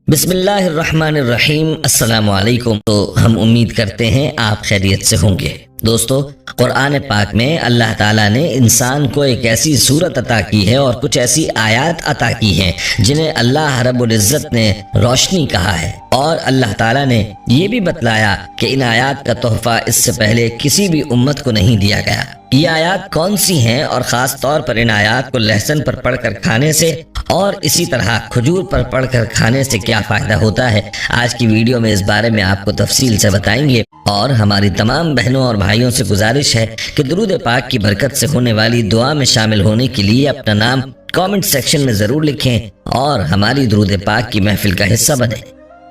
بسم اللہ الرحمن الرحیم۔ السلام علیکم۔ تو ہم امید کرتے ہیں آپ خیریت سے ہوں گے۔ دوستو، قرآن پاک میں اللہ تعالیٰ نے انسان کو ایک ایسی صورت عطا کی ہے اور کچھ ایسی آیات عطا کی ہیں جنہیں اللہ رب العزت نے روشنی کہا ہے، اور اللہ تعالیٰ نے یہ بھی بتلایا کہ ان آیات کا تحفہ اس سے پہلے کسی بھی امت کو نہیں دیا گیا۔ یہ آیات کون سی ہیں، اور خاص طور پر ان آیات کو لہسن پر پڑھ کر کھانے سے اور اسی طرح کھجور پر پڑھ کر کھانے سے کیا فائدہ ہوتا ہے، آج کی ویڈیو میں اس بارے میں آپ کو تفصیل سے بتائیں گے۔ اور ہماری تمام بہنوں اور بھائیوں سے گزارش ہے کہ درود پاک کی برکت سے ہونے والی دعا میں شامل ہونے کے لیے اپنا نام کامنٹ سیکشن میں ضرور لکھیں اور ہماری درود پاک کی محفل کا حصہ بنیں۔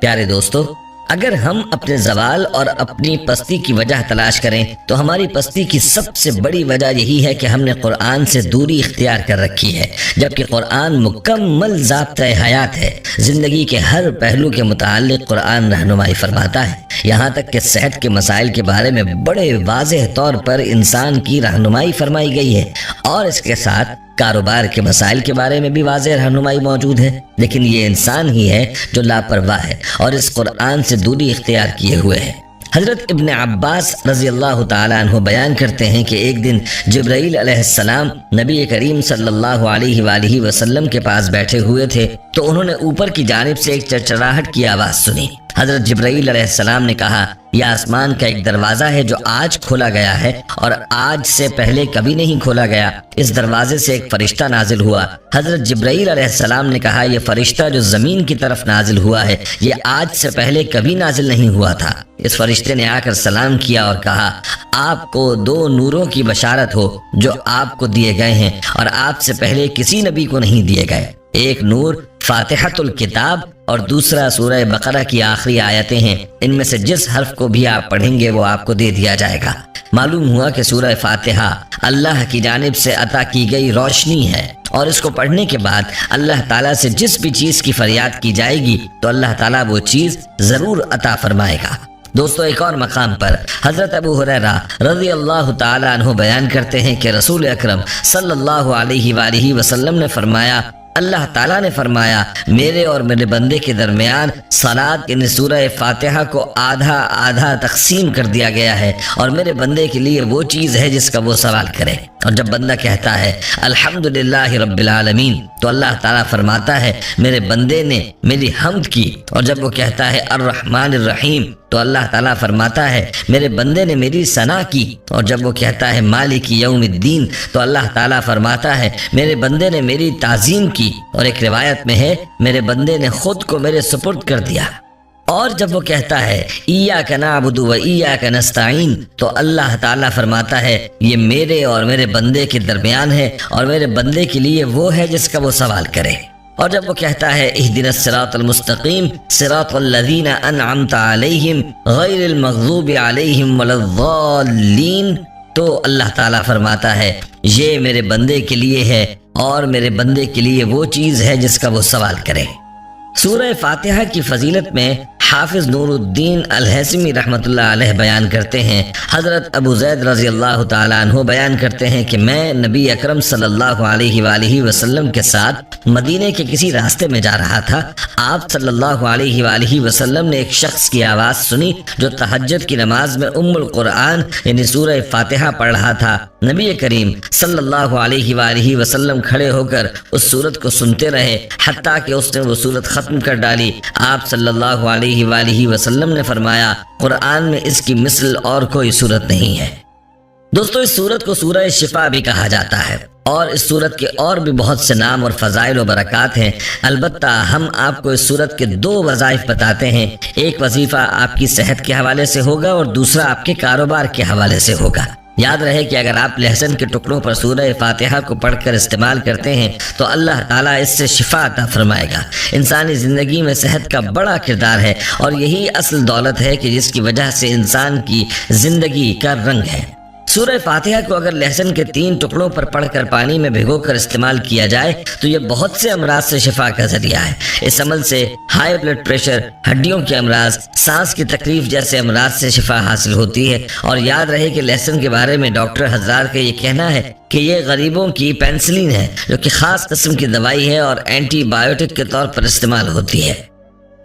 پیارے دوستو، اگر ہم اپنے زوال اور اپنی پستی کی وجہ تلاش کریں تو ہماری پستی کی سب سے بڑی وجہ یہی ہے کہ ہم نے قرآن سے دوری اختیار کر رکھی ہے، جبکہ قرآن مکمل ضابطۂ حیات ہے۔ زندگی کے ہر پہلو کے متعلق قرآن رہنمائی فرماتا ہے، یہاں تک کہ صحت کے مسائل کے بارے میں بڑے واضح طور پر انسان کی رہنمائی فرمائی گئی ہے، اور اس کے ساتھ کاروبار کے مسائل کے بارے میں بھی واضح رہنمائی موجود ہے۔ لیکن یہ انسان ہی ہے جو لاپرواہ ہے اور اس قرآن سے دوری اختیار کیے ہوئے ہے۔ حضرت ابن عباس رضی اللہ تعالیٰ عنہ بیان کرتے ہیں کہ ایک دن جبرائیل علیہ السلام نبی کریم صلی اللہ علیہ وآلہ وسلم کے پاس بیٹھے ہوئے تھے تو انہوں نے اوپر کی جانب سے ایک چرچراہٹ کی آواز سنی۔ حضرت جبرائیل علیہ السلام نے کہا، یہ آسمان کا ایک دروازہ ہے جو آج کھولا گیا ہے اور آج سے پہلے کبھی نہیں کھولا گیا۔ اس دروازے سے ایک فرشتہ نازل ہوا۔ حضرت جبرائیل علیہ السلام نے کہا، یہ فرشتہ جو زمین کی طرف نازل ہوا ہے یہ آج سے پہلے کبھی نازل نہیں ہوا تھا۔ اس فرشتے نے آ کر سلام کیا اور کہا، آپ کو دو نوروں کی بشارت ہو جو آپ کو دیے گئے ہیں اور آپ سے پہلے کسی نبی کو نہیں دیے گئے۔ ایک نور فاتحۃ الکتاب اور دوسرا سورہ بقرہ کی آخری آیتیں ہیں، ان میں سے جس حرف کو بھی آپ پڑھیں گے وہ آپ کو دے دیا جائے گا۔ معلوم ہوا کہ سورہ فاتحہ اللہ کی جانب سے عطا کی گئی روشنی ہے، اور اس کو پڑھنے کے بعد اللہ تعالیٰ سے جس بھی چیز کی فریاد کی جائے گی تو اللہ تعالیٰ وہ چیز ضرور عطا فرمائے گا۔ دوستو، ایک اور مقام پر حضرت ابو ہریرہ رضی اللہ تعالیٰ عنہ بیان کرتے ہیں کہ رسول اکرم صلی اللہ علیہ وآلہ وسلم نے فرمایا، اللہ تعالیٰ نے فرمایا، میرے اور میرے بندے کے درمیان صلاۃ یعنی سورہ فاتحہ کو آدھا آدھا تقسیم کر دیا گیا ہے، اور میرے بندے کے لیے وہ چیز ہے جس کا وہ سوال کرے۔ اور جب بندہ کہتا ہے الحمدللہ رب العالمین تو اللہ تعالیٰ فرماتا ہے، میرے بندے نے میری حمد کی۔ اور جب وہ کہتا ہے الرحمن الرحیم تو اللہ تعالیٰ فرماتا ہے، میرے بندے نے میری ثنا کی۔ اور جب وہ کہتا ہے مالک یوم الدین تو اللہ تعالیٰ فرماتا ہے، میرے بندے نے میری تعظیم کی۔ اور ایک روایت میں ہے، میرے بندے نے خود کو میرے سپرد کر دیا۔ اور جب وہ کہتا ہے ایاک نعبد و ایاک نستعین تو اللہ تعالیٰ فرماتا ہے، یہ میرے اور میرے بندے کے درمیان ہے، اور میرے بندے کے لیے وہ ہے جس کا وہ سوال کرے۔ اور جب وہ کہتا ہے اہدنا الصراط المستقیم صراط الذین انعمت علیہم غیر المغضوب علیہم ولا الضالین تو اللہ تعالیٰ فرماتا ہے، یہ میرے بندے کے لیے ہے اور میرے بندے کے لیے وہ چیز ہے جس کا وہ سوال کرے۔ سورہ فاتحہ کی فضیلت میں حافظ نور الدین الہیثمی رحمۃ اللہ علیہ بیان کرتے ہیں، حضرت ابو زید رضی اللہ تعالیٰ عنہ بیان کرتے ہیں کہ میں نبی اکرم صلی اللہ علیہ وآلہ وسلم کے ساتھ مدینے کے کسی راستے میں جا رہا تھا۔ آپ صلی اللہ علیہ وآلہ وسلم نے ایک شخص کی آواز سنی جو تہجد کی نماز میں ام القرآن یعنی سورہ فاتحہ پڑھ رہا تھا۔ نبی کریم صلی اللہ علیہ وآلہ وسلم کھڑے ہو کر اس سورت کو سنتے رہے حتیٰ کہ اس نے وہ سورت ختم کر ڈالی۔ آپ صلی اللہ علیہ وآلہ وسلم نے فرمایا، قرآن میں اس کی مثل اور کوئی سورت نہیں ہے۔ دوستو، اس سورت کو سورہ شفا بھی کہا جاتا ہے، اور اس سورت کے اور بھی بہت سے نام اور فضائل و برکات ہیں۔ البتہ ہم آپ کو اس سورت کے دو وظائف بتاتے ہیں، ایک وظیفہ آپ کی صحت کے حوالے سے ہوگا اور دوسرا آپ کے کاروبار کے حوالے سے ہوگا۔ یاد رہے کہ اگر آپ لہسن کے ٹکڑوں پر سورہ فاتحہ کو پڑھ کر استعمال کرتے ہیں تو اللہ تعالیٰ اس سے شفا عطا فرمائے گا۔ انسانی زندگی میں صحت کا بڑا کردار ہے، اور یہی اصل دولت ہے کہ جس کی وجہ سے انسان کی زندگی کا رنگ ہے۔ سورہ فاتحہ کو اگر لہسن کے 3 ٹکڑوں پر پڑھ کر پانی میں بھگو کر استعمال کیا جائے تو یہ بہت سے امراض سے شفا کا ذریعہ ہے۔ اس عمل سے ہائی بلڈ پریشر، ہڈیوں کے امراض، سانس کی تکلیف جیسے امراض سے شفا حاصل ہوتی ہے۔ اور یاد رہے کہ لہسن کے بارے میں ڈاکٹر حضرات کا یہ کہنا ہے کہ یہ غریبوں کی پینسلین ہے، جو کہ خاص قسم کی دوائی ہے اور اینٹی بایوٹک کے طور پر استعمال ہوتی ہے۔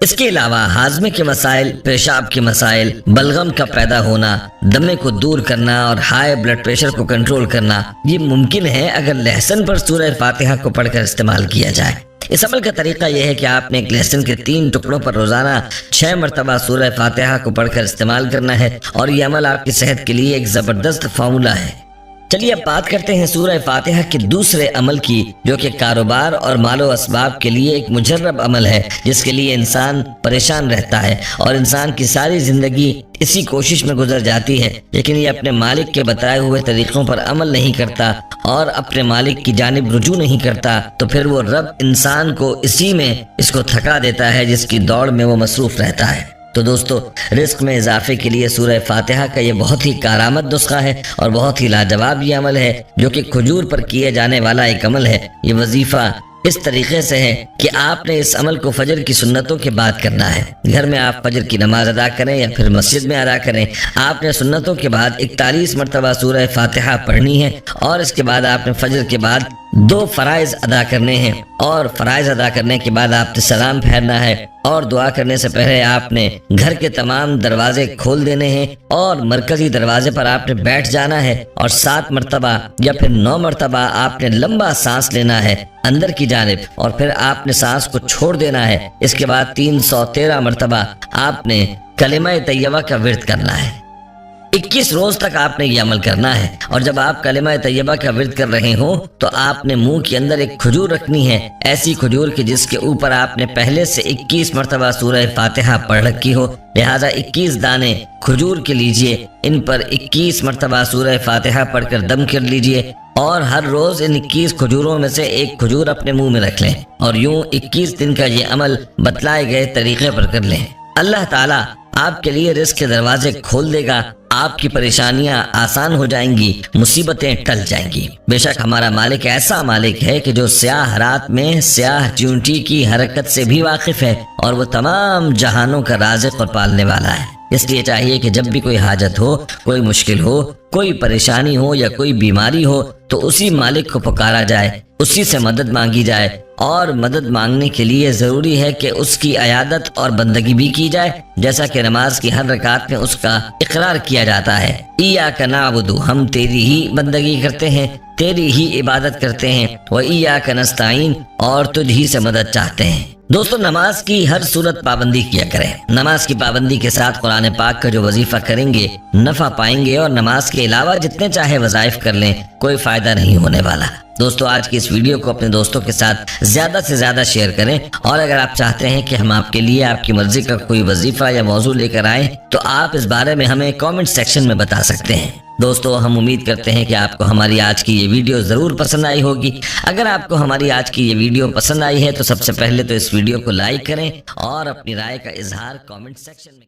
اس کے علاوہ ہاضمے کے مسائل، پیشاب کے مسائل، بلغم کا پیدا ہونا، دمے کو دور کرنا اور ہائی بلڈ پریشر کو کنٹرول کرنا یہ ممکن ہے اگر لہسن پر سورہ فاتحہ کو پڑھ کر استعمال کیا جائے۔ اس عمل کا طریقہ یہ ہے کہ آپ نے ایک لہسن کے 3 ٹکڑوں پر روزانہ 6 مرتبہ سورہ فاتحہ کو پڑھ کر استعمال کرنا ہے، اور یہ عمل آپ کی صحت کے لیے ایک زبردست فارمولہ ہے۔ چلیے اب بات کرتے ہیں سورہ فاتحہ کے دوسرے عمل کی، جو کہ کاروبار اور مال و اسباب کے لیے ایک مجرب عمل ہے، جس کے لیے انسان پریشان رہتا ہے اور انسان کی ساری زندگی اسی کوشش میں گزر جاتی ہے، لیکن یہ اپنے مالک کے بتائے ہوئے طریقوں پر عمل نہیں کرتا اور اپنے مالک کی جانب رجوع نہیں کرتا، تو پھر وہ رب انسان کو اسی میں اس کو تھکا دیتا ہے جس کی دوڑ میں وہ مصروف رہتا ہے۔ تو دوستو، رزق میں اضافے کے لیے سورہ فاتحہ کا یہ بہت ہی کارآمد نسخہ ہے اور بہت ہی لاجواب یہ عمل ہے، جو کہ کھجور پر کیے جانے والا ایک عمل ہے۔ یہ وظیفہ اس طریقے سے ہے کہ آپ نے اس عمل کو فجر کی سنتوں کے بعد کرنا ہے۔ گھر میں آپ فجر کی نماز ادا کریں یا پھر مسجد میں ادا کریں، آپ نے سنتوں کے بعد 41 مرتبہ سورہ فاتحہ پڑھنی ہے، اور اس کے بعد آپ نے فجر کے بعد 2 فرائض ادا کرنے ہیں، اور فرائض ادا کرنے کے بعد آپ نے سلام پھیرنا ہے، اور دعا کرنے سے پہلے آپ نے گھر کے تمام دروازے کھول دینے ہیں، اور مرکزی دروازے پر آپ نے بیٹھ جانا ہے، اور 7 مرتبہ یا پھر 9 مرتبہ آپ نے لمبا سانس لینا ہے اندر کی جانب، اور پھر آپ نے سانس کو چھوڑ دینا ہے۔ اس کے بعد 313 مرتبہ آپ نے کلمہ طیبہ کا ورد کرنا ہے۔ 21 روز تک آپ نے یہ عمل کرنا ہے، اور جب آپ کلمہ طیبہ کا ورد کر رہے ہوں تو آپ نے منہ کے اندر ایک کھجور رکھنی ہے، ایسی کھجور کی جس کے اوپر آپ نے پہلے سے 21 مرتبہ سورہ فاتحہ پڑھ رکھی ہو، لہذا 21 دانے کھجور کے لیجئے، ان پر 21 مرتبہ سورہ فاتحہ پڑھ کر دم کر لیجئے، اور ہر روز ان 21 کھجوروں میں سے ایک کھجور اپنے منہ میں رکھ لیں، اور یوں 21 دن کا یہ عمل بتلائے گئے طریقے پر کر لیں۔ اللہ تعالیٰ آپ کے لیے رزق کے دروازے کھول دے گا، آپ کی پریشانیاں آسان ہو جائیں گی، مصیبتیں ٹل جائیں گی۔ بے شک ہمارا مالک ایسا مالک ہے کہ جو سیاہ رات میں سیاہ چیونٹی کی حرکت سے بھی واقف ہے، اور وہ تمام جہانوں کا رازق اور پالنے والا ہے۔ اس لیے چاہیے کہ جب بھی کوئی حاجت ہو، کوئی مشکل ہو، کوئی پریشانی ہو یا کوئی بیماری ہو، تو اسی مالک کو پکارا جائے، اسی سے مدد مانگی جائے، اور مدد مانگنے کے لیے ضروری ہے کہ اس کی عیادت اور بندگی بھی کی جائے، جیسا کہ نماز کی ہر رکعت میں اس کا اقرار کیا جاتا ہے، ایاک نعبد، ہم تیری ہی بندگی کرتے ہیں، تیری ہی عبادت کرتے ہیں، وایاک نستعین، اور تجھ ہی سے مدد چاہتے ہیں۔ دوستو، نماز کی ہر صورت پابندی کیا کریں۔ نماز کی پابندی کے ساتھ قرآن پاک کا جو وظیفہ کریں گے نفع پائیں گے، اور نماز کے علاوہ جتنے چاہے وظائف کر لیں، کوئی فائدہ نہیں ہونے والا۔ دوستو، آج کی اس ویڈیو کو اپنے دوستوں کے ساتھ زیادہ سے زیادہ شیئر کریں، اور اگر آپ چاہتے ہیں کہ ہم آپ کے لیے آپ کی مرضی کا کوئی وظیفہ یا موضوع لے کر آئیں تو آپ اس بارے میں ہمیں کامنٹ سیکشن میں بتا سکتے ہیں۔ دوستو، ہم امید کرتے ہیں کہ آپ کو ہماری آج کی یہ ویڈیو ضرور پسند آئی ہوگی۔ اگر آپ کو ہماری آج کی یہ ویڈیو پسند آئی ہے تو سب سے پہلے تو اس ویڈیو کو لائک کریں اور اپنی رائے کا اظہار کامنٹ سیکشن میں